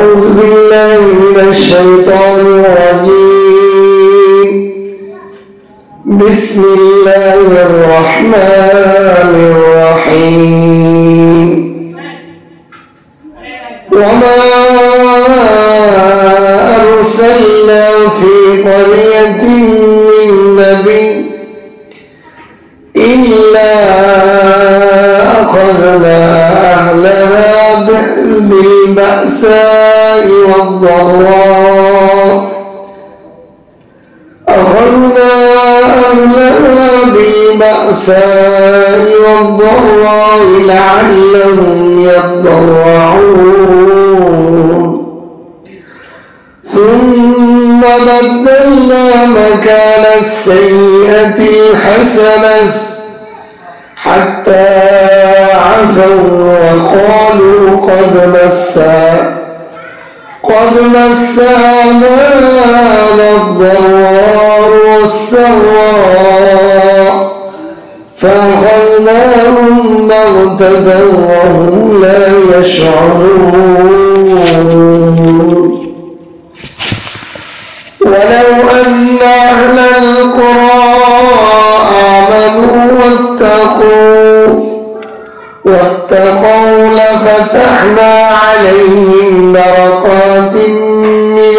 أعوذ بالله من الشيطان الرجيم. بسم الله الرحمن الرحيم. وما أرسلنا في قرية من نبي إلا أخذنا أهلها بالبأساء والضراء لعلهم يضرعون ثم بدلنا مكان السيئة الحسنة حتى عفوا وقالوا قد مس آباءنا الضراء والسراء فأخذناهم بغتة وهم لا يشعرون. ولو أن أهل القرى آمنوا واتقوا لفتحنا عليهم بركات من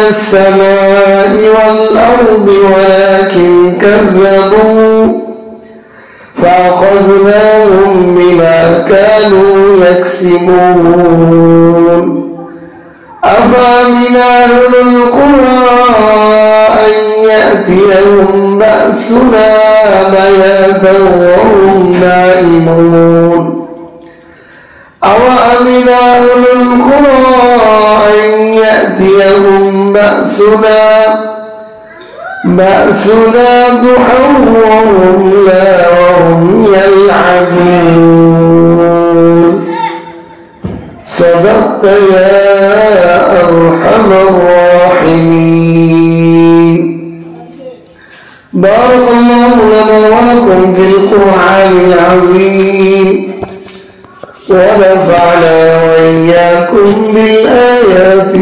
السماء والأرض ولكن كذبوا فأخذناهم بما كانوا يكسبون. أفأمن أهل القرى أن يأتيهم بأسنا بياتا وهم نائمون. أوأمن أهل القرى أن يأتيهم بأسنا ضحى وهم يلعبون. صدقت يا أرحم الراحمين. بارك الله لنا ولكم في القرآن العظيم ونفعنا وإياكم بالآيات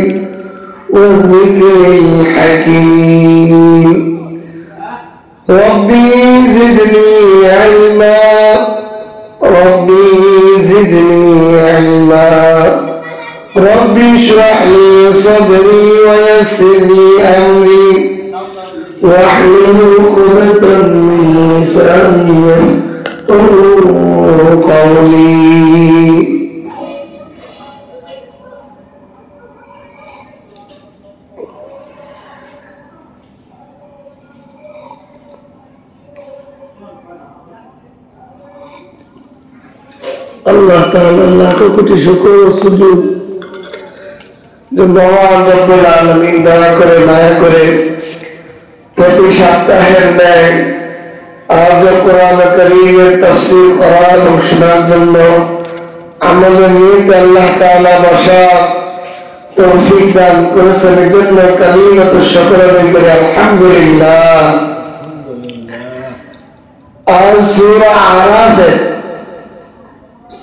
والذكر الحكيم. ربي زدني علما ربي اشرح لي صدري ويسر لي أمري واحلل عقدة من لساني يفقهوا قولي. আল্লাহ তাআলা লাখ কোটি শুকর ও সুজুদ যে মহান রব্বুল আলামিন দয়া করে মায়া করে প্রতি সপ্তাহের ন্যায় আজ কোরআন কারীমের তাফসীর করা এবং শোনার জন্য আমাদের নিয়ত আল্লাহ তাআলা বসার তৌফিক দান করেছেন। এজন্য কালিমাতু শুকর আদায় করে আলহামদুলিল্লাহ। আর সূরা আরাফের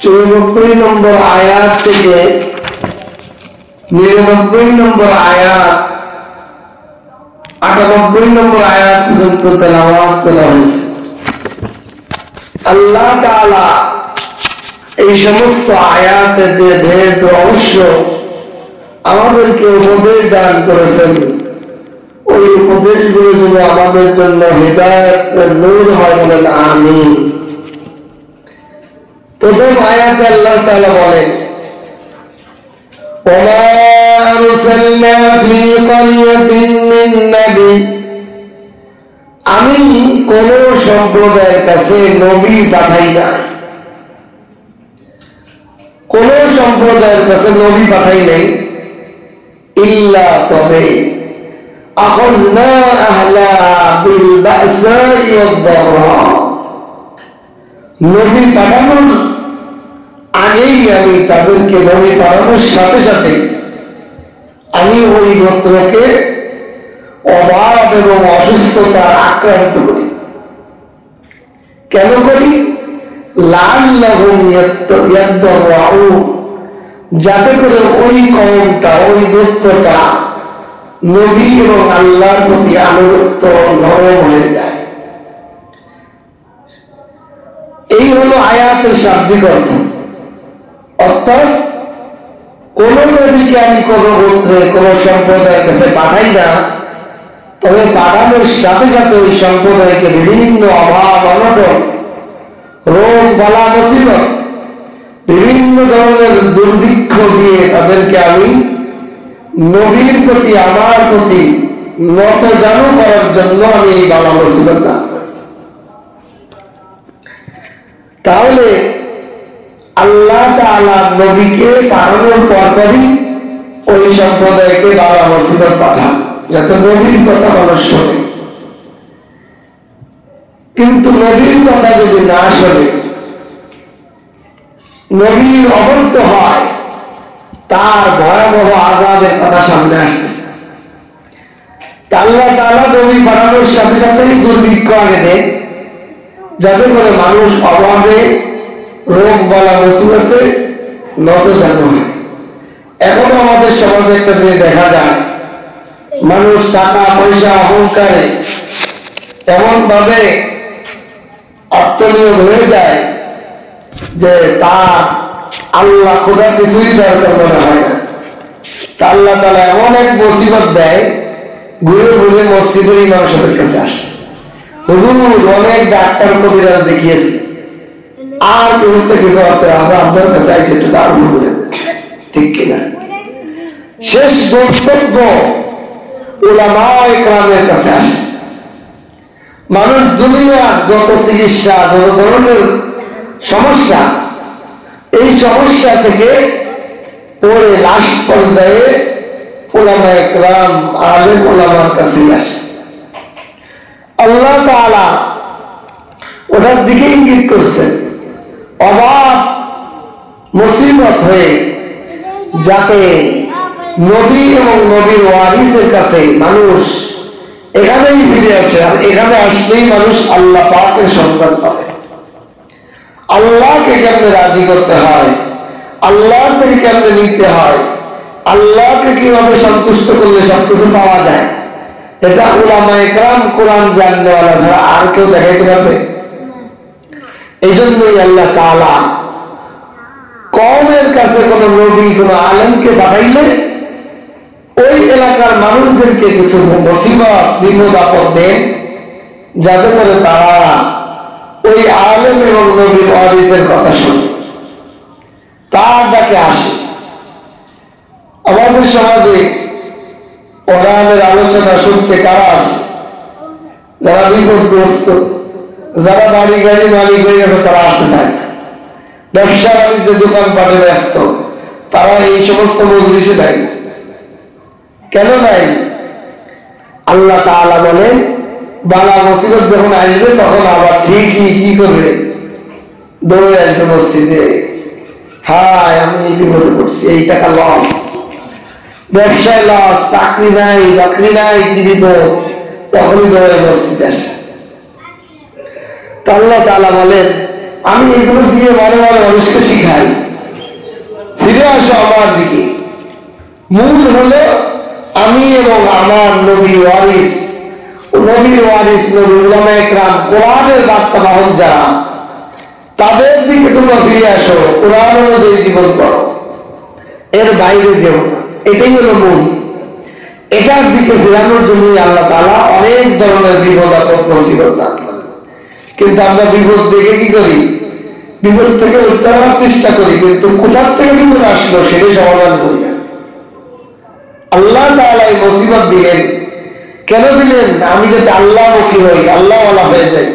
94 নম্বর আয়াত থেকে 99 নম্বর আয়াত 98 নম্বর আয়াত পর্যন্ত তেলাওয়াত করা হয়েছে। আল্লাহ তাআলা এই সমস্ত আয়াতের যে ভেদ রহস্য আমাদেরকে উপদেশ দান করেছেন, ওই উপদেশগুলো যেন আমাদের জন্য হিদায়াতের নূর হয়, বলেন আমিন। প্রথম আয়াতে আল্লাহ তাআলা বলেন, ওয়া আরসালনা ফি ক্বরিয়াতিন মিন নবী, আমি কোন সম্প্রদায়ের কাছে নবী পাঠাই না, কোন সম্প্রদায়ের কাছে নবী পাঠাই নাই, ইল্লা তবে আখাযনা আহলা বিল বাসাই ওয়াদ দাররা, নবী পাঠানোর আগেই আমি তাদেরকে, নবী পাঠানোর সাথে সাথে আমি ওই গোত্রকে অবাধ এবং অসুস্থতা আক্রান্ত করি। কেন করি? লাআল্লাহুম ইয়াত্তাবিউন, যাতে করে ওই কওমটা, ওই গোত্রটা নবী এবং আল্লাহর প্রতি আনুগত্য নরম হয়ে যায়। এই হলো আয়াতের শাব্দিক অর্থ। অর্থাৎ কোন নবীকে আমি কোন গোত্রে, কোন সম্প্রদায়ের কাছে পাঠাই না, তবে পাঠানোর সাথে সাথে ওই সম্প্রদায়কে বিভিন্ন অভাব, অনটন, রোগ, বালা, মুসিবত, বিভিন্ন ধরনের দুর্ভিক্ষ দিয়ে তাদেরকে আমি নবীর প্রতি, আমার প্রতি নত জানু করার জন্য আমি এই বালা মুসিবত দান করি। তাহলে আল্লাহ তাআলা নবীকে পাঠানোর পরপরই ওই সম্প্রদায়কে বালা মুসিবত পাঠান, যাতে নবীর কথা মানুষ শোনে। কিন্তু নবীর কথা যদি না শোনে, নবীর অবদ্ধ হয়, তার ভয়াবহ আযাবের কথা সামনে আসতেছে। আল্লাহ তাআলা নবী পাঠানোর সাথে সাথেই দুর্ভিক্ষ আগে দেন, যাতে করে মানুষ অভাবে, রোগ, বালা, মুসিবতে নতজানু হয়। এখনো আমাদের সমাজে একটা জিনিস দেখা যায়, মানুষ টাকা পয়সা অহংকারে এমন ভাবে আত্মনিয়োগ হয়ে যায় যে তার আল্লাহ খোদা কিছুই দরকার মনে হয় না। আল্লাহ তাআলা এমন এক মুসিবত দেয়, ঘুরে ঘুরে মসজিদের ইমামের কাছে আসে, হুজুর অনেক ডাক্তার কবিরাজ দেখিয়েছি, আর কিছু আছে, আমরা আপনার কাছে আইছি, একটু দারুণ বলে ঠিক কিনা? শেষ গন্তব্য উলামায়ে কেরামের কাছে আসে। মানুষ দুনিয়ার যত চিকিৎসা, যত ধরনের সমস্যা, এই সমস্যা থেকে পরে লাস্ট পর্যায়ে উলামায়ে কেরাম, আলেম উলামার কাছে আসে। আল্লাহ তাআলা ওটার দিকে ইঙ্গিত করছেন, অভাব মুসিবত হয়ে যাতে নবী এবং নবীর ওয়ারিসের কাছে মানুষ এখানেই ফিরে আসে। আর এখানে আসলেই মানুষ আল্লাহ পাকের সন্ধান পাবে। আল্লাহকে কেমনে রাজি করতে হয়, আল্লাহকে কেমনে নিতে হয়, আল্লাহকে কিভাবে সন্তুষ্ট করলে সবকিছু পাওয়া যায়, এটা উলামায়ে কেরাম, কোরআন জাননেওয়ালা ছাড়া আর কেউ দেখাইতে পারবে? এই জন্যই আল্লাহ তাআলা কওমের কাছে কোন নবী, কোন আলেমকে পাঠাইলে ওই এলাকার মানুষদেরকে কিছু মুসিবত, বিপদ আপদ দেন, যাতে করে তারা ওই আলেম এবং নবীর ওয়ারিসের কথা শুনে, তার ডাকে আসে। আমাদের সমাজে কোরআনের আলোচনা শুনতে কারা আসে? যারা বিপদগ্রস্ত, যারা বাড়ি গাড়ি মালিক হয়ে গেছে, তারা আসতে চায় না। ব্যবসা বাণিজ্য, দোকানপাটে ব্যস্ত, তারা এই সমস্ত মজলিসে নাই। কেন নাই? আল্লাহ তাআলা বলেন, বালা মুসিবত যখন আসবে তখন আবার ঠিকই কি করবে? দৌড়ে আসবে মসজিদে, হায় আমি এই বিপদে পড়ছি, এই টাকা লস, ব্যবসায় লস, চাকরি নাই, বাকরি নাই, কি বিপদ, তখনই দৌড়ে মসজিদে আসে। আল্লাহ তাআলা বলেন, আমি এগুলো দিয়ে মনে মনে মানুষকে শিখাই, ফিরে আসো আমার দিকে। মূল হলো আমি এবং আমার নবী ওয়ারিস, নবীর ওয়ারিস, নবী, উলামায়ে কেরাম, কোরআনের বার্তা বাহক যারা, তাদের দিকে তোমরা ফিরে আসো, কোরআন অনুযায়ী জীবন করো, এর বাইরে যেও না। এটাই হলো মূল। এটার দিকে ফেরানোর জন্যই আল্লাহ তাআলা অনেক ধরনের বিপদ আপদ, মুসিবত দান করেন। কিন্তু আমরা বিপদ দেখে কি করি? বিপদ থেকে উদ্ধার হওয়ার চেষ্টা করি, কিন্তু কোথার থেকে বিপদ আসলো সেটাই সমাধান করি না। আল্লাহ তাআলা এই মুসিবত দিলেন, কেন দিলেন? আমি যাতে আল্লাহমুখী হই, আল্লাহওয়ালা হয়ে যাই,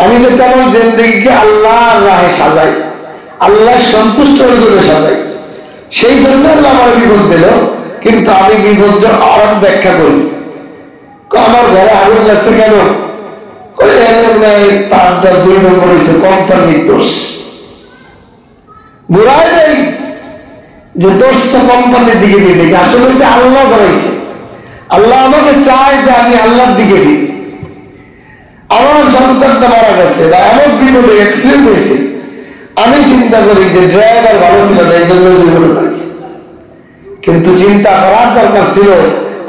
আমি যাতে আমার জিন্দেগিকে আল্লাহর রাহে সাজাই, আল্লাহর সন্তুষ্টের জন্য সাজাই, সেই জন্য আল্লাহ আমার বিপদ দিল। কিন্তু আমি বিপদ আর ব্যাখ্যা করি, আমার ঘরে আগুন লাগছে কেন? তারটা 2 নম্বর হয়েছে কোম্পানির দোষ। ঘুরাই নেই যে দোষটা কোম্পানির দিকে দিবে, আসলে হচ্ছে আল্লাহ ধরাইছে। আল্লাহ আমাকে চায় যে আমি আল্লাহর দিকে ফিরি, আমার সন্তানটা মারা গেছে বা এমন বিপদে অ্যাক্সিডেন্ট হয়েছে, আমি চিন্তা করি যে ড্রাইভার ভালো ছিল না, এই জন্য জীবন করেছে। কিন্তু চিন্তা করার দরকার ছিল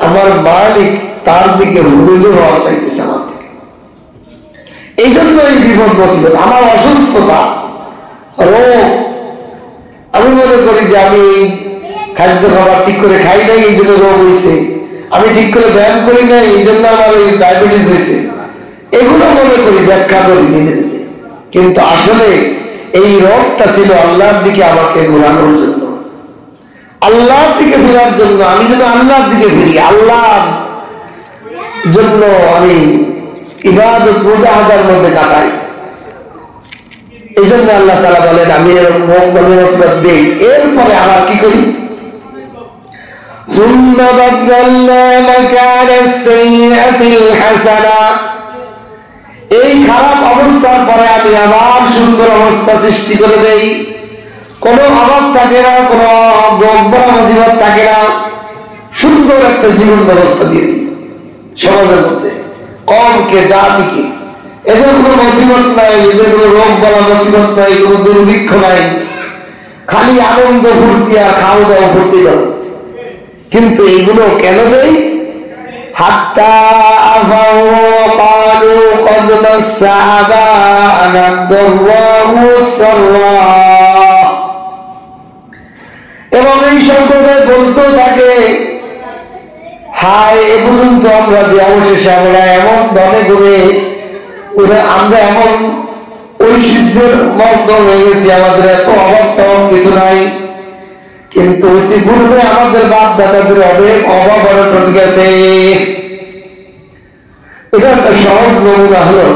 আমার মালিক তার দিকে হুজুর হওয়া চাইতেছে আমার থেকে। এই জন্য এই বিপদ মুসিবত, আমার অসুস্থতা, রোগ, আমি মনে করি যে আমি খাদ্য খাবার ঠিক করে খাই নাই, এই জন্য রোগ হয়েছে। আমি ঠিক করে ব্যায়াম করি নাই, এই জন্য আমার এই ডায়াবেটিস হয়েছে। এগুলো মনে করি, ব্যাখ্যা করি নিজে নিজে। কিন্তু আসলে এই রোগটা ছিল আল্লাহর দিকে আমাকে ঘোরানোর জন্য, আল্লাহর দিকে ফেরার জন্য। আমি যেন আল্লাহর দিকে ফিরি, আল্লাহর জন্য আমি ইবাদত মুজাহাদার মধ্যে কাটাই। এই জন্য আল্লাহ তাআলা বলেন আমি মুসিবত দেই, এরপরে আবার কি করি, ثم بدلنا مكان السيئة الحسنة, এই খারাপ অবস্থার পরে আমি আবার সুন্দর অবস্থা সৃষ্টি করে দেই। কোনো অভাব থাকে না, কোনো মুসিবত থাকে না, সুন্দর একটা জীবন ব্যবস্থা দিয়ে দিই সমাজের মধ্যে। কমকে জাতিকে এদের কোনো মুসিবত নাই, এদের কোনো রোগ বলা মুসিবত নাই, কোনো দুর্ভিক্ষ নাই, খালি আনন্দ ফুর্তি আর খাওয়া দাওয়া ফুর্তি দাও। কিন্তু এইগুলো কেন দেই, হাত্তা আফাউ ক্বালু ক্বাদ মাসসা আবা'ানা আদ-দাররা'উ ওয়াস-সাররা', এবং এই সম্প্রদায় বলতে থাকে হায় এ পর্যন্ত আমরা যে অবশেষে আমরা এমন ধনে গুণে আমরা এমন ঐশ্বর্যের মগ্ন হয়ে গেছি, আমাদের এত অভাব টভাব কিছু নাই। কিন্তু ইতিপূর্বে আমাদের বাপ দাদাদের অভাব অনটন গেছে। এটা একটা সহজ নমুনা হলো,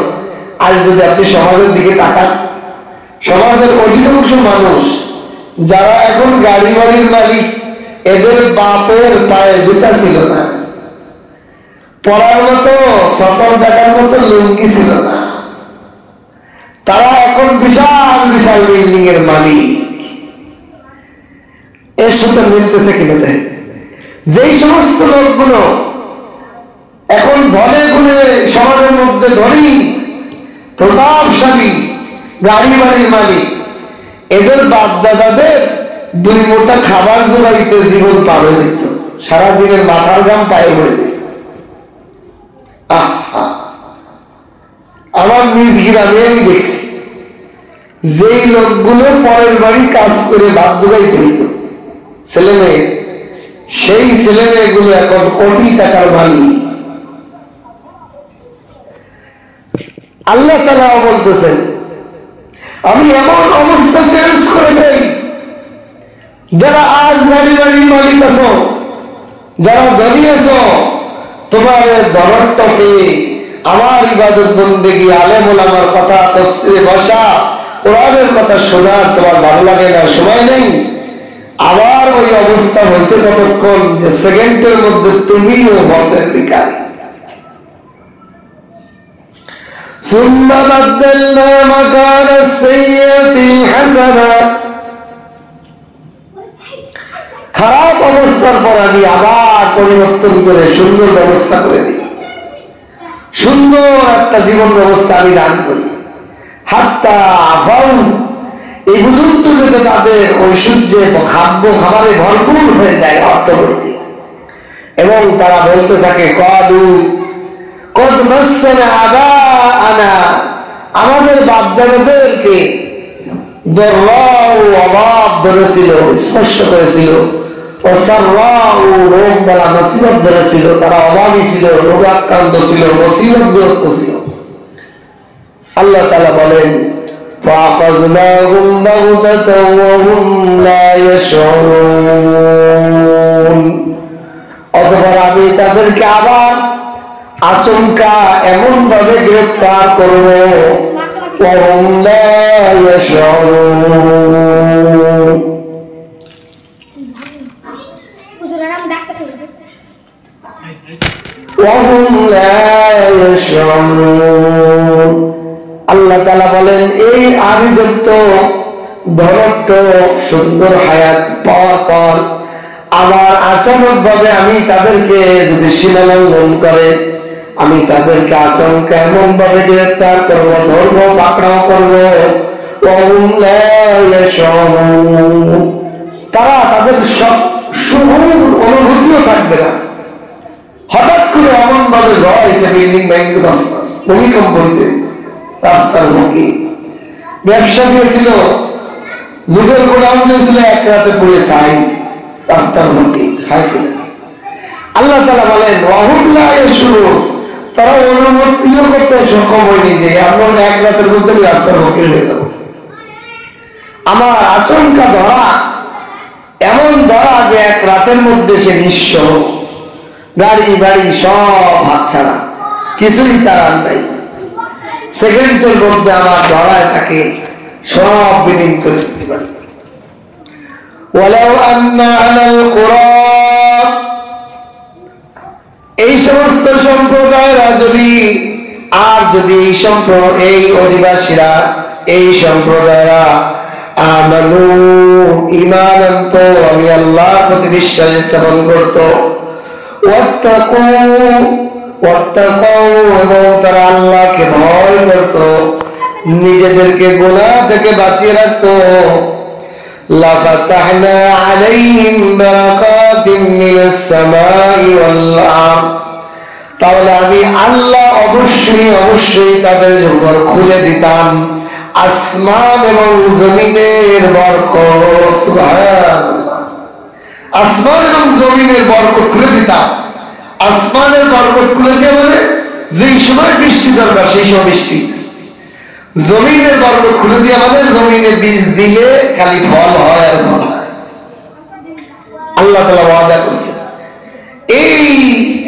আজ যদি আপনি সমাজের দিকে তাকান, সমাজের অধিকাংশ মানুষ যারা এখন গাড়ি বাড়ির মালিক, এদের বাপের পায়ে জুতা ছিল না, পরার মতো 70 টাকার মতো লুঙ্গি ছিল না, তারা এখন বিশাল বিশাল বিল্ডিং এর মালিক। এর সাথে মিলতেছে কিনা? যেই সমস্ত লোকগুলো এখন ধনে গুণে সমাজের মধ্যে ধনী প্রতাপশালী গাড়ি বাড়ির মালিক, এদের বাপ দাদাদের 2 মুঠা খাবার জোগাড়িতে জীবন পার হয়ে যেত, সারাদিনের মাথার ঘাম পায়ে পড়ে যেত। আমার নিজ গ্রামে আমি দেখছি যেই লোকগুলো পরের বাড়ি কাজ করে ভাত জোগাইতে হইত ছেলে মেয়ে, সেই ছেলে মেয়েগুলো এখন কোটি টাকার মালিক। আল্লাহ তাআলা বলতেছেন আমি এমন অবস্থা চেঞ্জ করে দেই, যারা আজ গাড়ি বাড়ির মালিক আছো, যারা ধনী আছো, তোমার ধনটকে আমার ইবাদত বন্দেগী, আলেম ওলামার কথা, তাফসীরে বসা, কোরআনের কথা শোনার তোমার ভালো লাগে না, সময় নেই। আবার ওই অবস্থা হইতে কতক্ষণ যে সেকেন্ডের মধ্যে তুমিও মতের বিকারী। ثم بدلنا مكان السيئة الحسنة, খারাপ অবস্থার পর আমি আবার পরিবর্তন করে সুন্দর ব্যবস্থা করে দিই, সুন্দর একটা জীবন ব্যবস্থা আমি দান করি। হাত্তা আফাউ, এই পর্যন্ত যাতে তাদের ঐশ্বর্যে খাদ্য খাবারে ভরপুর হয়ে যায়, অর্থবর্তী, এবং তারা বলতে থাকে ক্বালু ক্বাদ মাসসানা আবা'ানা, আমাদের বাপ দাদাদেরকে দাররা'উ অভাব ধরেছিল, স্পর্শ করেছিল, ওয়াস-সাররা'উ রোগ বালা মুসিবত ধরেছিল, তারা অভাবী ছিল, রোগাক্রান্ত ছিল, মুসিবতগ্রস্ত ছিল। আল্লাহ তাআলা বলেন ফাআখাযনাহুম বাগতাতাও ওয়া হুম লা ইয়াশউরুন, অতঃপর আমি তাদেরকে আবার আচমকা এমন ভাবে গ্রেফতার করব, ওয়া হুম লা ইয়াশউরুন, ওয়া হুম লা ইয়াশউরুন। আল্লাহ তাআলা বলেন এই আমি যত ধনট্ট সুন্দর হায়াত পাওয়ার পর আবার আচমক ভাবে আমি তাদেরকে যদি সীমালঙ্ঘন করে, আমি তাদেরকে আচমকা এমন ভাবে গ্রেফতার করবো, ধরবো, পাকড়াও করবো, তারা তাদের সব শুভর অনুভূতিও থাকবে না। হঠাৎ করে এমন ভাবে ঝড় হয়েছে, বিল্ডিং ভেঙে ভূমিকম্প হয়েছে, রাস্তার মুখে ব্যবসা দিয়েছিল, যুগের গোলাম দিয়েছিল, এক রাতে পুড়ে ছাই রাস্তার মুখে। আল্লাহ তাআলা বলেন শুরু, তারা অনুমতিও করতে সক্ষম হয়নি যে এমন এক রাতের মধ্যে রাস্তার মুখে হয়ে যাবো। আমার আচমকা ধরা, এমন ধরা যে এক রাতের মধ্যে সে নিঃস্ব, গাড়ি বাড়ি সব হাতছাড়া, কিছুই তার আর নাই। সেকেন্ডের মধ্যে আমার ধরায় তাকে সব বিলীন করে দিতে পারে। এই সমস্ত সম্প্রদায়রা যদি এই অধিবাসীরা, এই সম্প্রদায়রা আমানু ঈমান আনতো, আমি আল্লাহর প্রতি বিশ্বাস স্থাপন করতো, ওয়াত্তাকু এবং তারা আল্লাহকে ভয় করতো, নিজেদেরকে গুনাহ থেকে বাঁচিয়ে রাখতো, লাফাতাহনা আলাইহিম বারাকাতিম মিনাস সামাই ওয়াল আরদ, তাহলে আমি আল্লাহ অবশ্যই তাদের উপর খুলে দিতাম আসমান এবং জমিনের বরকত। সুবহানাল্লাহ, আসমান এবং জমিনের বরকত খুলে দিতাম। আসমানের বরকত খুলে দিয়ে মানে যেই সময় বৃষ্টি দরকার সেই সময় বৃষ্টি, জমিনের বরকত খুলে দিয়ে মানে জমিনে বীজ দিলে খালি ফল হয় আর ফল হয়। আল্লাহ তাআলা ওয়াদা করছে, এই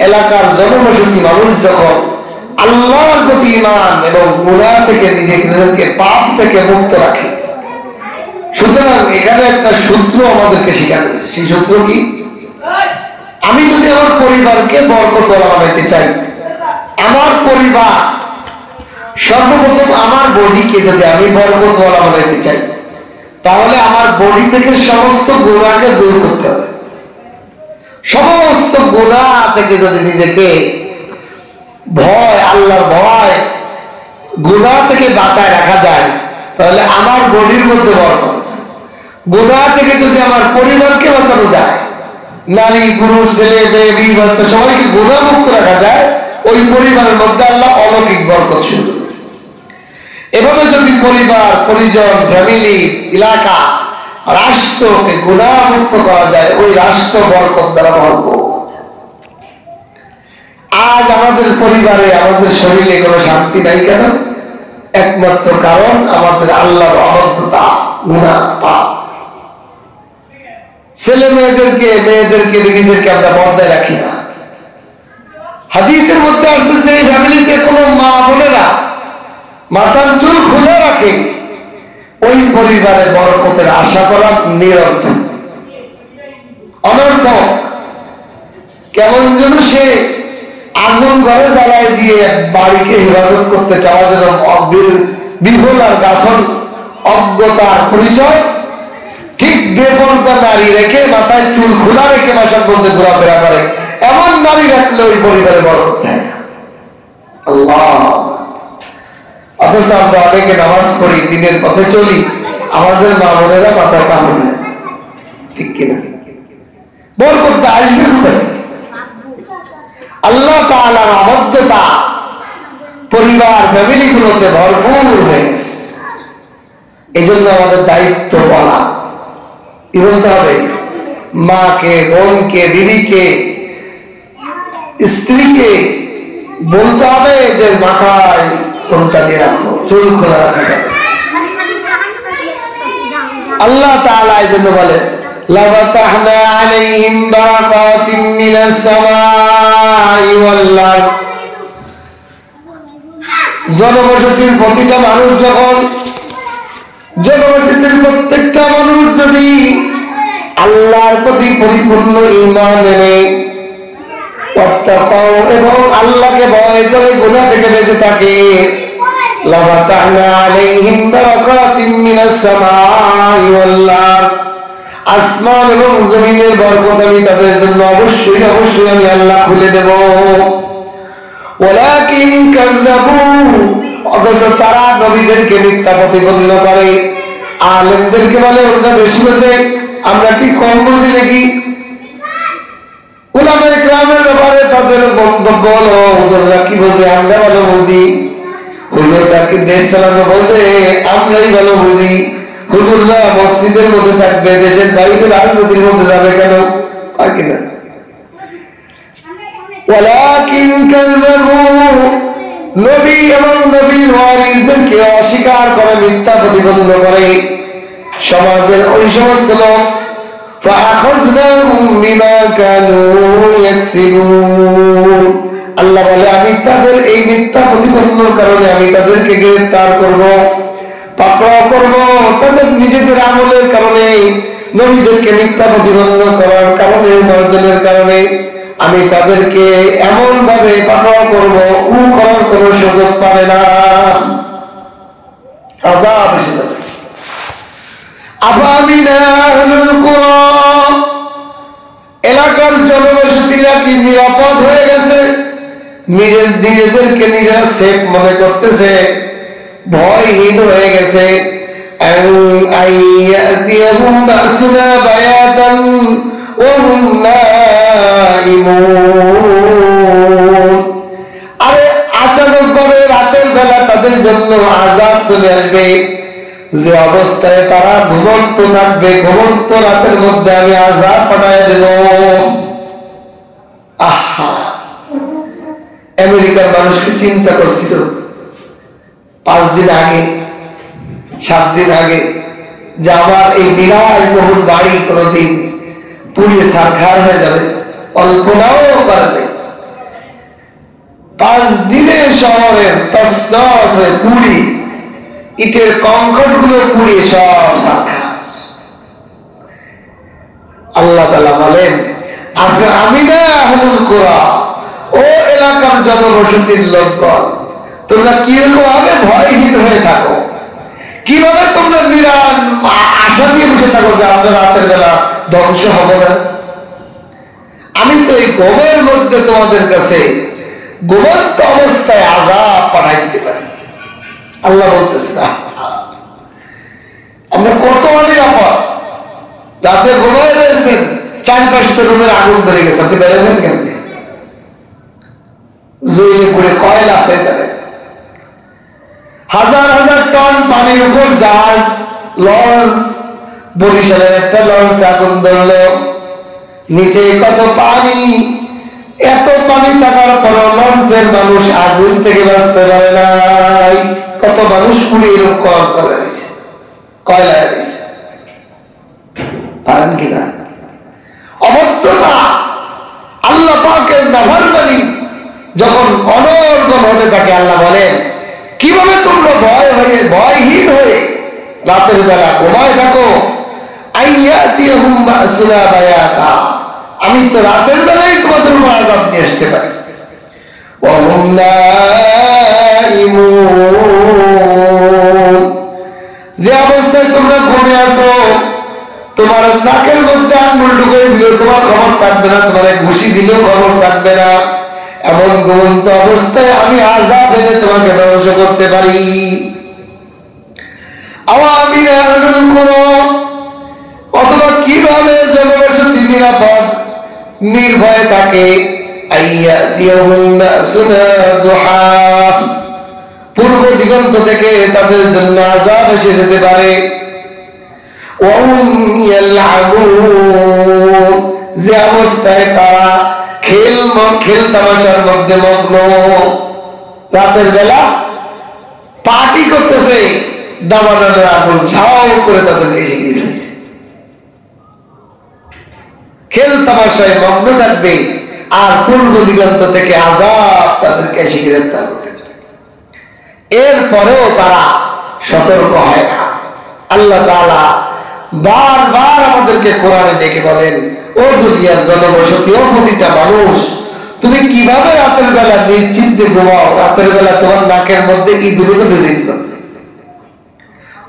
এলাকার জনবসতি মানুষ যখন আল্লাহর প্রতি ঈমান এবং গুনাহ থেকে নিজেকে পাপ থেকে মুক্ত রাখে, সুতরাং এখানে একটা সূত্র আমাদেরকে শেখানো হয়েছে। সেই সূত্র কি? আমি যদি আমার পরিবারকে বরকতওয়ালা বানাইতে চাই, আমার পরিবার সর্বপ্রথম আমার বডিকে যদি আমি বরকতওয়ালা বানাইতে চাই, তাহলে আমার বডি থেকে সমস্ত গুনাহকে দূর করতে হবে। সমস্ত গুনাহ থেকে যদি নিজেকে আল্লাহর ভয়, গুনাহ থেকে বাঁচায় রাখা যায়, তাহলে আমার বডির মধ্যে বরকত। গুনাহ থেকে যদি আমার পরিবারকে বাঁচানো যায়, নারী পুরুষ ছেলে মেয়ে বিবি বাচ্চা সবাইকে গুনাহ মুক্ত রাখা যায়, ওই পরিবারের মধ্যে আল্লাহ অলৌকিক বরকত শুরু করবে। এভাবে যদি পরিবার, পরিজন, ফ্যামিলি, এলাকা, রাষ্ট্রকে গুনাহ মুক্ত করা যায়, ওই রাষ্ট্র বরকত দ্বারা ভরপুর। আজ আমাদের পরিবারে, আমাদের শরীরে কোনো শান্তি নাই কেন? একমাত্র কারণ আমাদের আল্লাহর অবাধ্যতা, গুনাহ, পাপ। ছেলে মেয়েদেরকে, বিবিদেরকে আমরা পর্দায় রাখি না। হাদিসের মধ্যে আসছে যে ফ্যামিলিতে কোনো মা বোনেরা মাথার চুল খুলে রাখে, ওই পরিবারের বরকতের আশা করা নিরর্থক, অনর্থক। কেমন যেন সে আগুন ঘরে জ্বালায় দিয়ে বাড়িকে হেফাজত করতে চাওয়া যেন বিফল আর গাফল, অজ্ঞতার পরিচয়। ঠিক বেপরদা নারী রেখে, মাথায় চুল খোলা রেখে বাসার মধ্যে ঘোরাফেরা করে, এমন নারী রাখলে ওই পরিবারে বরকত থাকে না। আল্লাহ, অথচ আমরা অনেকে নামাজ পড়ি, দিনের পথে চলি, আমাদের মা বোনেরা মাথায় কাপড় নেয়, ঠিক কিনা? বরকত আসবে কোথায়? আল্লাহ তাআলার অবাধ্যতা পরিবার, ফ্যামিলি গুলোতে ভরপুর হয়ে গেছে। এই জন্য আমাদের দায়িত্ব বলা, কি বলতে হবে? মাকে, বোনকে, বিবিকে, স্ত্রীকে বলতে হবে যে মাথায় কোনটা দিয়ে রাখো, চুল খোলা রাখা যাবে। আল্লাহ তাআলা এই জন্য বলে লাফাতাহনা আলাইহিম বারাকাতিম মিনাস সামাই ওয়াল আরদ। জনবসতির প্রতিটা মানুষ যখন, জনবসতির প্রত্যেকটা মানুষ যদি আল্লাহর প্রতি পরিপূর্ণ ঈমান এনে ওয়াত্তাকাউ এবং আল্লাহকে ভয় করে গুনাহ থেকে বেঁচে থাকে, লাফাতাহনা আলাইহিম বারাকাতিম মিনাস সামাই ওয়াল আরদ, আসমান এবং জমিনের বরকত আমি তাদের জন্য অবশ্যই আমি আল্লাহ খুলে দেব। ওয়ালাকিন কাযাবু, অথচ তারা নবীদেরকে মিথ্যা প্রতিপন্ন করে। আলেমদেরকে বলে ওরা বেশি বোঝে, আমরা কি কম বুঝি নাকি? উলামায়ে কেরামের ব্যাপারে তাদের বক্তব্য হলো হুজুররা কি বোঝে, আমরা ভালো বুঝি। হুজুররা কি দেশ চালানো বোঝে, আমরাই ভালো বুঝি। হুজুররা মসজিদের মধ্যে থাকবে, দেশের বাইরে রাজনীতির মধ্যে যাবে কেন? হয় কিনা? ওয়ালাকিন কাযাবু, নবী এবং নবীর ওয়ারিসদেরকে অস্বীকার করে, মিথ্যা প্রতিপন্ন করে সমাজের ওই সমস্ত লোক। ফাআখাযনাহুম বিমা কানু ইয়াকসিবুন, আল্লাহ বলে আমি তাদের এই মিথ্যা প্রতিপন্নের কারণে আমি তাদেরকে গ্রেফতার করব, পাকড়াও করব। তাদের নিজেদের আমলের কারণে, নবীদেরকে মিথ্যা প্রতিপন্ন করার কারণে, বর্জনের কারণে আমি তাদেরকে এমন ভাবে পাকড়াও করব, করার কোনো সুযোগ পাবে না, আযাব এসে যাবে। আফামিনা আহলুল কুরা, এলাকার জনবসতিরা কি নিরাপদ হয়ে গেছে? নিজেদেরকে নিজেরা সেফ মনে করতেছে, ভয়হীন হয়ে গেছে। আইয়াতিয়াহুম বাসুনা বায়াতান ওয়া হুম নাইমুন, আরে আচানক ভাবে রাতের বেলা তাদের জন্য আযাব চলে আসবে, যে অবস্থায় তারা ঘুমন্ত থাকবে, ঘুমন্ত রাতের মধ্যে আমি আযাব পাঠায় দেব। আহা, আমেরিকার মানুষকে চিন্তা করছিল 5 দিন আগে, 7 দিন আগে, যে আমার এই বিরাট বহুল বাড়ি কোনদিন পুড়িয়ে ছারখার হয়ে যাবে, কল্পনাও করবে। 5 দিনে শহরের তছনছ পুড়ি, ইটের কংকর গুলো পুড়িয়ে সব ছারখার। আল্লাহ তাআলা বলেন আমিনা আহলুল কুরা, ও এলাকার জনবসতির লোকগণ, তোমরা কিরকম ভাবে ভয়হীন হয়ে থাকো, কিভাবে তোমরা নিরান আশা দিয়ে বসে থাকো যে আমরা রাতের বেলা ধ্বংস হব না? আমি তো এই ঘুমের মধ্যে তোমাদের কাছে ঘুমন্ত অবস্থায় আযাব পাঠাই দিতে পারি। আল্লাহ বলতেছে না, আমরা কত নিরাপদ, রাতে ঘুমায় রয়েছেন, 4-5টা রুমের আগুন ধরে গেছে, আপনি বেরোবেন কেমনি? জইলে পুড়ে কয়লা হয়ে যাবে। হাজার হাজার টন পানির উপর জাহাজ, লঞ্চ, বরিশালের একটা লঞ্চ আগুন ধরলো, নিচে কত পানি, এত পানি থাকার পর লঞ্চের মানুষ আগুন থেকে বাঁচতে পারে নাই। কত মানুষ পুড়িয়ে রক্ষণ করে দিয়েছে, কয়লা দিয়েছে, পারেন কিনা? অবদ্ধতা, আল্লাহ পাকের নাফরমানি যখন অনর্গল হতে থাকে, আল্লাহ বলেন কিভাবে তোমরা ভয়হীন হয়ে রাতের বেলা ঘুমায় থাকো। আইয়াতিয়াহুম বাসুনা বায়াতা, আমি তো রাতের বেলায় তোমাদের উপর আযাব নিয়ে আসতে পারি। ওয়া হুম নাইমুন, যে অবস্থায় তোমরা ঘুমিয়ে আছো, তোমার নাকের মধ্যে আঙ্গুল ঢুকিয়ে দিলেও তোমার খবর থাকবে না, তোমার ঘুষি দিলেও খবর থাকবে না, এমন ঘুমন্ত অবস্থায় আমি আযাব এনে তোমাকে ধ্বংস করতে পারি। আওয়ামিনা আহলুল কুরা, অথবা কিভাবে জনবসতি নিরাপদ নির্ভয়ে থাকে। আইয়াতিয়াহুম বাসুনা দুহা, পূর্ব দিগন্ত থেকে তাদের জন্য আযাব এসে যেতে পারে। ওয়া হুম ইয়ালআবুন, যে অবস্থায় তারা খেল তামাশার মধ্যে মগ্ন, রাতের বেলা পার্টি করতেছে, দাবানলের আগুন ঝাও করে তাদেরকে এসে গিয়ে ফেলেছে, খেল তামাশায় মগ্ন থাকবে, আর পূর্ব দিগন্ত থেকে আযাব তাদেরকে এসে গ্রেফতার করতে পারে। এরপরেও তারা সতর্ক হয় না। আল্লাহ তাআলা বারবার আমাদেরকে কোরআনে ডেকে বলেন, ও দুনিয়ার জনবসতি, ও প্রতিটা মানুষ, তুমি কিভাবে রাতের বেলা নিশ্চিন্তে ঘুমাও? রাতের বেলা তোমার নাকের মধ্যে ইঁদুর ঢুকে করতে,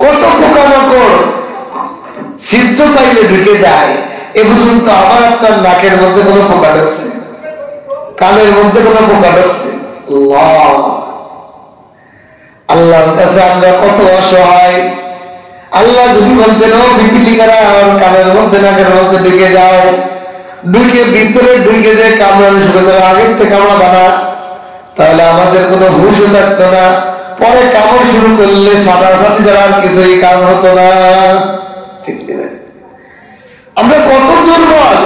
কত পোকামাকড় ছিদ্র পাইলে ঢুকে যায়। এ পর্যন্ত আবার আপনার নাকের মধ্যে কোনো পোকা ঢুকছে, কানের মধ্যে কোনো পোকা ঢুকছে? আল্লাহর কাছে আমরা কত অসহায়। আল্লাহ যদি বলতেন ও পিপিলিকারা কানের মধ্যে নাকের মধ্যে ঢুকে যাও, ঢুকে ভিতরে ঢুকে যে কামড়ানো শুরু করে, আগের থেকে কামড়া বানা, তাহলে আমাদের কোনো হুশও থাকতো না। পরে কামড় শুরু করলে সাঁটাসাঁটি ছাড়া আর কিছুই কাজ হতো না। ঠিক কিনা? আমরা কত দুর্বল,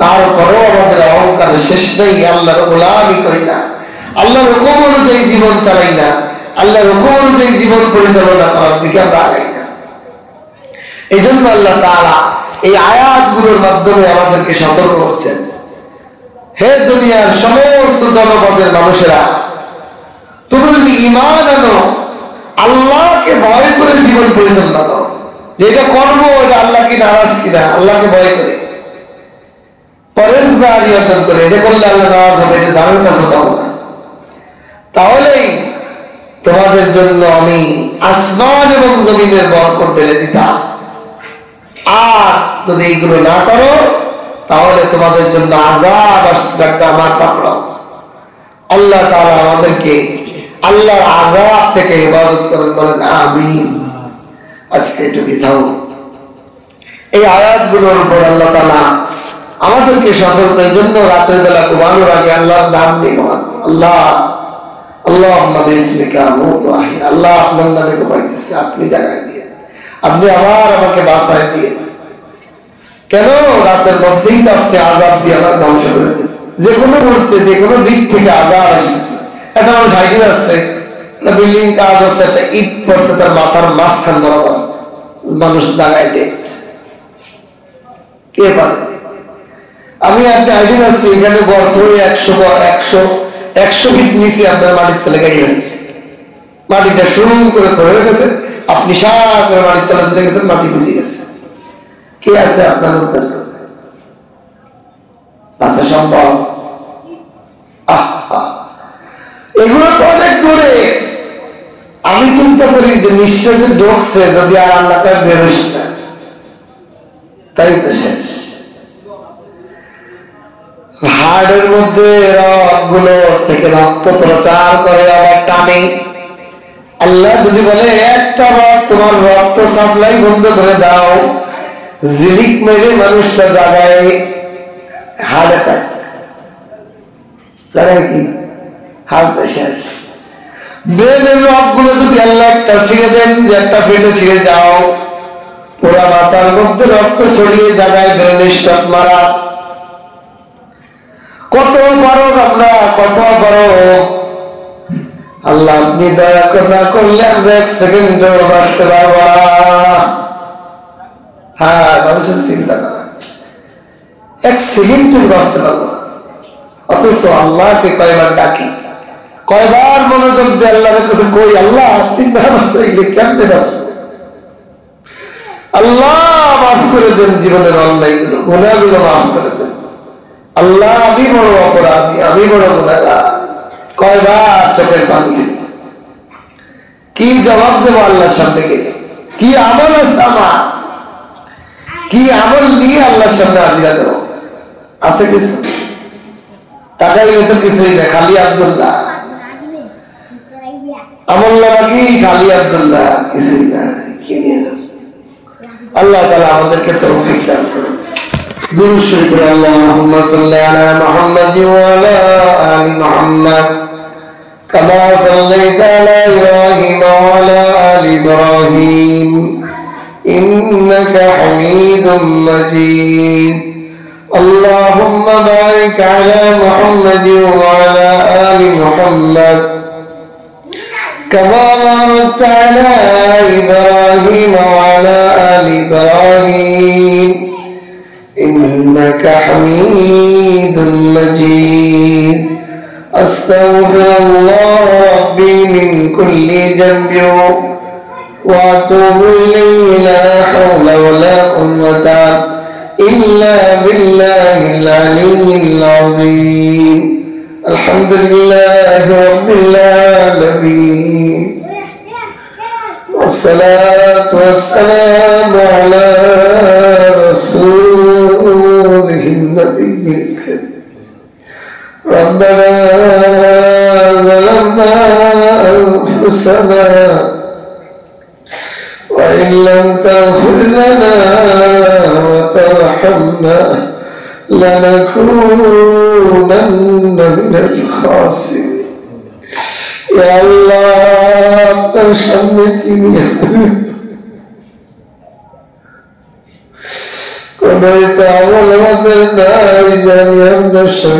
তারপরেও আমাদের অহংকার শেষ নেই। আল্লাহর গোলামি করি না, আল্লাহর হুকুম অনুযায়ী জীবন চালাই না, আল্লাহর হুকুম অনুযায়ী জীবন পরিচালনা করার দিকে আমরা আগাই না। এই জন্য আল্লাহ তাআলা এই আয়াতগুলোর মাধ্যমে আমাদেরকে সতর্ক করছেন, হে দুনিয়ার সমস্ত জনপদের মানুষেরা, তুমি যদি ঈমান আনো, আল্লাহকে ভয় করে জীবন পরিচালনা করো, যেটা কর্ম এটা আল্লাহ কি নারাজ কিনা, আল্লাহকে ভয় করে পরেজগারি অর্জন করে, এটা করলে আল্লাহ নারাজ হবে, এটা ধারণের কাছে হতে হবে না। তাহলেই তোমাদের জন্য আমি আসমান এবং জমিনের বরকত ঢেলে দিতাম। আর যদি এইগুলো না করো তাহলে তোমাদের জন্য আযাব আসতে থাকবে আমার পাকড়াও। আল্লাহ তাআলা আমাদেরকে আল্লাহর আযাব থেকে হেফাজত করেন, বলেন আমিন। আজকে এটুকুই থাও। এই আয়াতগুলোর উপর আল্লাহ তাআলা আমাদেরকে সতর্ক। এই জন্য রাতের বেলা ঘুমানোর আগে আল্লাহর নাম নিয়ে ঘুমান। আল্লাহ আল্লাহুম্মা বিসমিকা আমুতু ওয়া আহয়া। আল্লাহ আপনার নামে ঘুমাইতেছি, আপনি জাগায় দিয়ে, আপনি আবার আমাকে বাঁচায় দিয়ে। কেন? রাতের মধ্যেই তো আপনি আযাব দিয়ে আমার ধ্বংস করে দেন। যে কোনো মুহূর্তে যে কোনো দিক থেকে আযাব আসে। একটা মানুষ হাইটে যাচ্ছে, একটা বিল্ডিং কাজ হচ্ছে, একটা ইট পড়ছে তার মাথার মাঝখান বরাবর, মানুষ জাগায় ডেট। কে পারে? আমি আপনি হাইটে যাচ্ছি, এখানে গর্ত 100 ফিট নিচে আপনার মাটির তলে গাড়ি বানিয়েছে, মাটিটা শুরু করে খড়ে গেছে, আপনি সারা করে মাটির তলে চলে গেছেন, মাটি বুঝে গেছে। কে আছে আপনার উত্তর? আছে সম্ভব? এগুলো তো অনেক দূরে। আমি চিন্তা করি যে নিশ্চয় যে ঢুকছে, যদি আর আল্লাহ তার বেরোস না, তাই তো শেষ। হাড়ের মধ্যে রগগুলো থেকে রক্ত প্রচার করে আবার টানে। আল্লাহ যদি বলে একটা রগ তোমার রক্ত সাপ্লাই বন্ধ করে দাও, জিলিক মেরে মানুষটা জাগায় হার্ট অ্যাটাক, জায়গায় কি হার্ট শেষ। ব্রেনের রগগুলো যদি আল্লাহ একটা ছিঁড়ে দেন, যে একটা ফেটে ছিঁড়ে যাও, পুরা মাথার মধ্যে রক্ত ছড়িয়ে জায়গায় ব্রেনের স্ট্রোক মারা। কত বড় আমরা, কত বড় আল্লাহ। আপনি দয়া না করলে আমরা 1 সেকেন্ড বাঁচতে পারবো না। হ্যাঁ, মানুষের চিন্তা করা, 1 সেকেন্ড বাঁচতে পারবো না। অথচ আল্লাহকে কয়বার ডাকি, কয়বার মনোযোগ দিয়ে আল্লাহর কাছে কই, আল্লাহ আপনি না বাঁচাইলে কেমনে বাঁচবো? আল্লাহ মাফ করে দেন জীবনের অন্যায়গুলো, গুনাহগুলো মাফ করে দেন। আল্লাহ আমি বড় অপরাধী, আমি বড় গুনাহগার। কয়বার চোখের পানি ফেলি। কি জবাব দেবো আল্লাহর সামনে গেলে? কি আমল আছে আমার? কি আমল নিয়ে আল্লাহর সামনে হাজিরা দেবো? আছে কিছু? টাকা তো কিছুই না, খালি আব্দুল্লাহ। আমল নামা কি? খালি আব্দুল্লাহ, কিছুই না। কি নিয়ে যাবো? আল্লাহ তাআলা আমাদেরকে তৌফিক দান করুন। দুরূদ শরীফ পড়ে আল্লাহুম্মা সাল্লি আলা মুহাম্মাদ ওয়া আলা আলি মুহাম্মাদ কামা সাল্লাইতা আলা ইব্রাহিম ওয়া আলা আলি ইব্রাহিম ইন্নাকা হামিদুম মাজিদ। আল্লাহুম্মা বারিক আলা মুহাম্মাদ ওয়া আলা আলি মুহাম্মাদ كما باركت على إبراهيم وعلى آل إبراهيم إنك حميد مجيد. أستغفر الله ربي من كل ذنب وأتوب إليه لا حول ولا قوة إلا بالله العلي العظيم. الحمد لله رب العالمين والصلاة والسلام على رسوله النبي الكريم. ربنا أنفسنا وإن لم تغفر لنا وترحمنا لنكونن من الخاسرين يا الله تشمتني قضيت أول وقتنا جميعا من الشر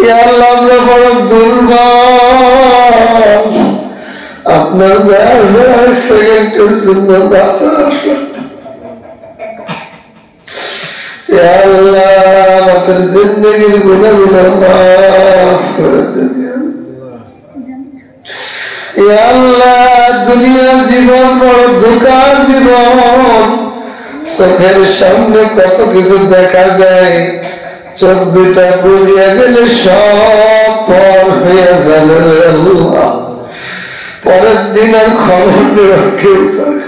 يا الله আমরা বড় দুর্বল আপনার দয়া এক সেকেন্ডের জন্য বাঁচা ইয়া আল্লাহ আমাদের জিন্দেগির গুনাহগুলো মাফ করে দিন ইয়া আল্লাহ দুনিয়ার জীবন বড় ধোঁকার জীবন চোখের সামনে কত কিছু দেখা যায় চোখ দুইটা বুঝিয়া গেলে সব পর হয়ে যাবে আল্লাহ পরের দিন আর খবর নেওয়ার কেউ থাকে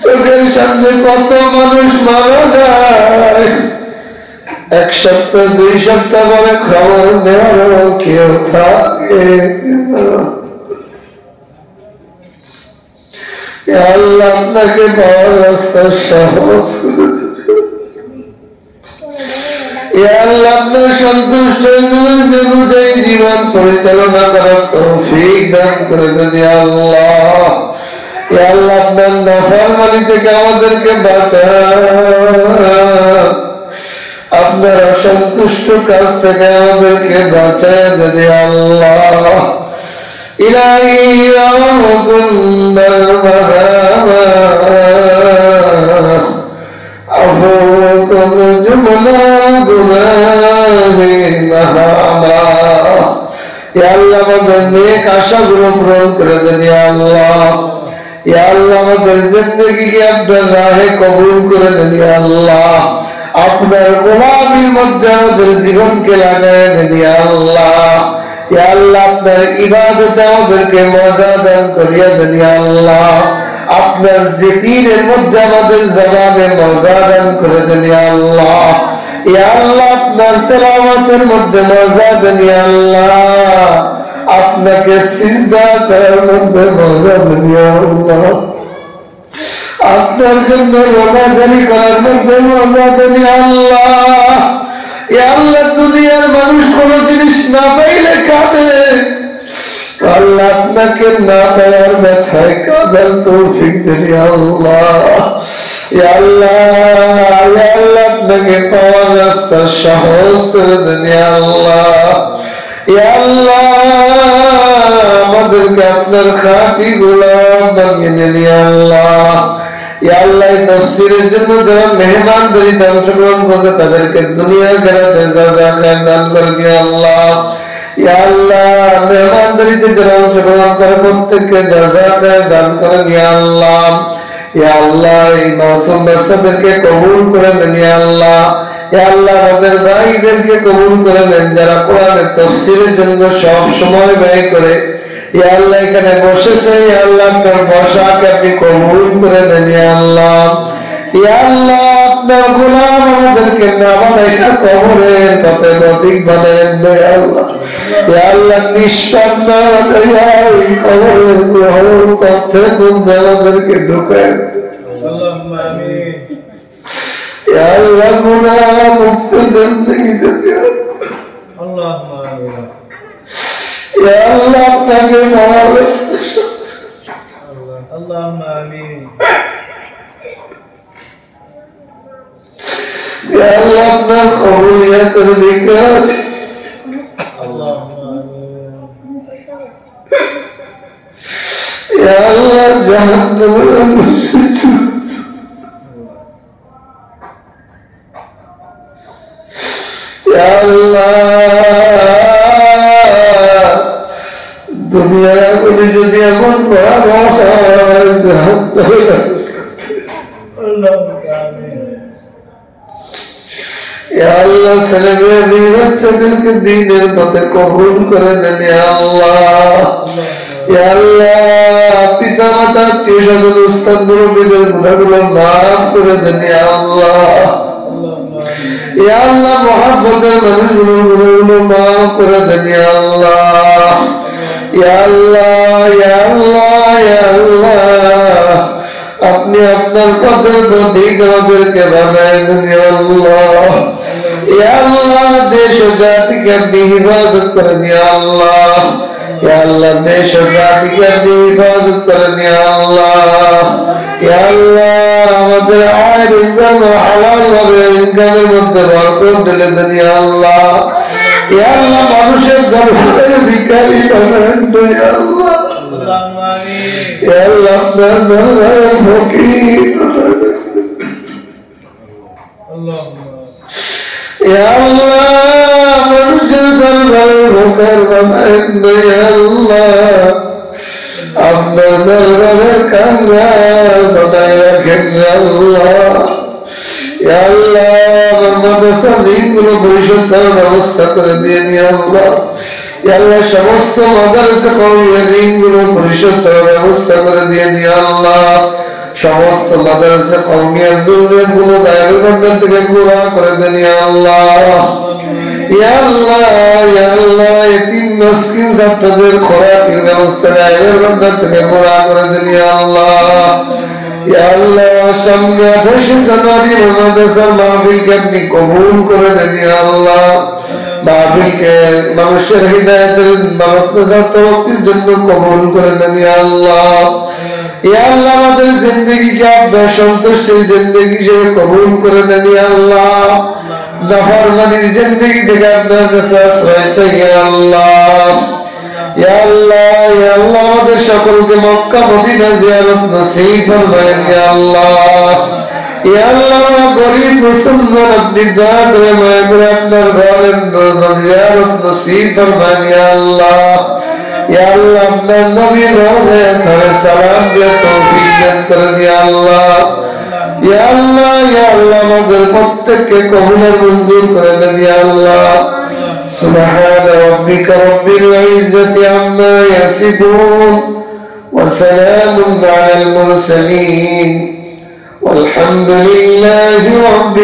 চোখের সামনে কত মানুষ মারা যায় এক সপ্তাহ দুই সপ্তাহ পরে খবর নেওয়ার কেউ থাকে আল্লাহ আপনাকে পাওয়ার রাস্তা সহজ করে আল্লাহ আপনার সন্তুষ্ট অনুযায়ী জীবন পরিচালনা করার তৌফিক দান করে দেন আল্লাহ আল্লাহ আপনার নাফরমানি থেকে আমাদেরকে বাঁচান আপনার অসন্তুষ্ট কাজ থেকে আমাদেরকে বাঁচায় দেন আল্লাহ ইলাহি আমাদের নেক আশাগুলো পূরণ করে দেন আল্লাহ আল্লাহ আমাদের জিন্দেগিকে আপনার রাহে কবুল করে নেন আল্লাহ আপনার গোলামির মধ্যে আমাদের জীবনকে লাগায় নেন আল্লাহ আল্লাহ আপনার ইবাদতে আমাদেরকে মজা দান করিয়া দেন আল্লাহ আপনার জিকিরের মধ্যে আমাদের জবানে মজা দান করে দেন আল্লাহ আল্লাহ আপনার তেলাওয়াতের মধ্যে মজা দেন আল্লাহ আপনাকে সিজদা করার মধ্যে মজা দেন আল্লাহ আপনার জন্য রোজাজারি করার মধ্যে মজা দেন আল্লাহ আল্লাহ দুনিয়ার মানুষ কোন জিনিস না পাইলে কাঁদে আল্লাহ আপনাকে না পাওয়ার ব্যথায় কাঁদার তৌফিক দেন আল্লাহ আল্লাহ আপনাকে পাওয়ার রাস্তা সহজ করে দেন আল্লাহ আল্লাহ আমাদেরকে আপনার খাঁটি গোলাম বানিয়ে নেন আল্লাহ আল্লাহ তাফসীরের জন্য যারা মেহমানদারি অংশগ্রহণ করছে তাদেরকে দুনিয়া খেরাতে জাযা খায়র দান করবে আল্লাহ আল্লাহ মেহমানদারিতে যারা অংশগ্রহণ করে প্রত্যেককে জাযা খায়র দান করেন আল্লাহ আল্লাহ এই মাসুম বাচ্চাদেরকে কবুল করে নেন আল্লাহ আল্লাহ আমাদের ভাইদেরকে কবুল করে নেন যারা কোরআনের তাফসীরের জন্য সব সময় ব্যয় করে আল্লাহ এখানে বসেছে আল্লাহ আপনার বসাকে আপনি কবুল করে নেন আল্লাহ আল্লাহ আপনার গোলাম আমাদেরকে না বানাইয়া কবরের পথে প্রতীক বানায়েন আল্লাহ আল্লাহ নিষ্পাপ না বানাইয়া এই কবরের গ্রহণ করতে মধ্যে আমাদেরকে ঢুকায় আল্লাহুম্মা আমিন আল্লাহ গুনাহ মুক্ত জিন্দেগি দেন আল্লাহুম্মা আমিন আল্লাহ আপনাকে ভালোবাসতে আল্লাহুম্মা আমিন আল্লাহ আপনার কবুলিয়াতের বিকার আল্লাহুম্মা আমিন আল্লাহ জাহান্নামের দুনিয়ার আগুনে যদি এমন আল্লাহ ছেলে মেয়ে বাচ্চাদেরকে দিনের পথে কবুল করে দেন আল্লাহ আল্লাহ পিতা মাতা আত্মীয় স্বজন উস্তাদ মুরব্বিদের গুনাহগুলো মাফ করে দেন আল্লাহ ইয়া আল্লাহ মুহাব্বতের মানুষগুলোর গুনাহগুলো মাফ করে দেন ইয়া আল্লাহ ইয়া আল্লাহ ইয়া আল্লাহ ইয়া আল্লাহ আপনি আপনার পথের প্রতীক আমাদেরকে বানায় দেন ইয়া আল্লাহ ইয়া আল্লাহ দেশ ও জাতিকে আপনি হিফাজত করেন ইয়া আল্লাহ ইয়া আল্লাহ দেশ ও জাতিকে আপনি হিফাজত করেন ইয়া আল্লাহ ইয়া আল্লাহ আমাদের আয় রোজগার হালাল ভাবে ইনকামের মধ্যে বরকত ঢেলে দেন ইয়া আল্লাহ ইয়া আল্লাহ মানুষের দরবারে ভিখারি বানান ইয়া আল্লাহ ইয়া আল্লাহ আপনার দরবারে ফকির ইয়া আল্লাহ মানুষের দরবারে ফকির বানান ইয়া আল্লাহ আপনার দরবারে কাঙ্গাল বানায় রাখেন ইয়া আল্লাহ ইয়া আল্লাহ আমার মাদ্রাসার ঋণগুলো পরিশোধ করার ব্যবস্থা করে দিয়ে ইয়া আল্লাহ ইয়া আল্লাহ সমস্ত মাদ্রাসা কওমিয়ার ঋণগুলো পরিশোধ করার ব্যবস্থা করে দিয়ে ইয়া আল্লাহ সমস্ত মাদ্রাসা কওমিয়ার জরুরিয়াতগুলো দায়ের ভান্ডার থেকে পুরা করে দেন ইয়া আল্লাহ ইয়া আল্লাহ ইয়া আল্লাহ এতিম মিসকিন ছাত্রদের খোরাকের ব্যবস্থা দায়ের ভান্ডার থেকে পুরা করে দেন ইয়া আল্লাহ ইয়া আল্লাহ সামনে 28 জানুয়ারি মাদ্রাসার মাহফিলকে আপনি কবুল করে নেন ইয়া আল্লাহ মাহফিলকে মানুষের হিদায়াতের মাদ্রাসার তরফের জন্য কবুল করে নেন ইয়া আল্লাহ ইয়া আল্লাহ আমাদের জিন্দেগিকে আপনার সন্তুষ্টির জিন্দেগি হিসেবে কবুল করে নেন ইয়া আল্লাহ নাফরমানির জিন্দেগি থেকে আপনার কাছে আশ্রয় চাই ইয়া আল্লাহ ইয়া আল্লাহ ইয়া আল্লাহ আমাদের সকলকে মক্কা মদিনা জিয়ারত নসিব ফরমায়েন ইয়া আল্লাহ ইয়া আল্লাহ আমরা গরিব মুসলমান আপনি দয়া করে মায়া করে আপনার ঘরের জিয়ারত নসিব ফরমায়েন ইয়া আল্লাহ ইয়া আল্লাহ আপনার নবীর রওজায় ধরে সালাম দিয়ে তৌফিক দান করেন ইয়া আল্লাহ ইয়া আল্লাহ ইয়া আল্লাহ আমাদের প্রত্যেককে কবুলের মঞ্জুর করে দেন ইয়া আল্লাহ سبحان ربك رب العزة عما يصفون وسلام على المرسلين والحمد لله رب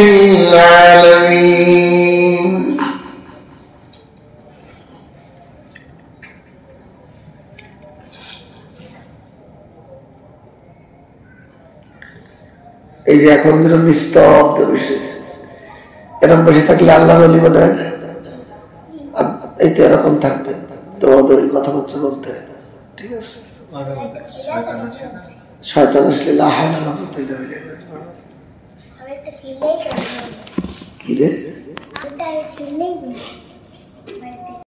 العالمين এই যে এখন যেরকম নিস্তব্ধ বসেছে এরকম বসে থাকলে আল্লাহর ওলি মনে হয় না এই তো এরকম থাকবে দৌড়াদৌড়ি কথাবার্তা বলতে হয় না ঠিক আছে শয়তান আসলে লা হাওলা ওয়ালা কুওয়াতা ইল্লা বিল্লাহ কি রে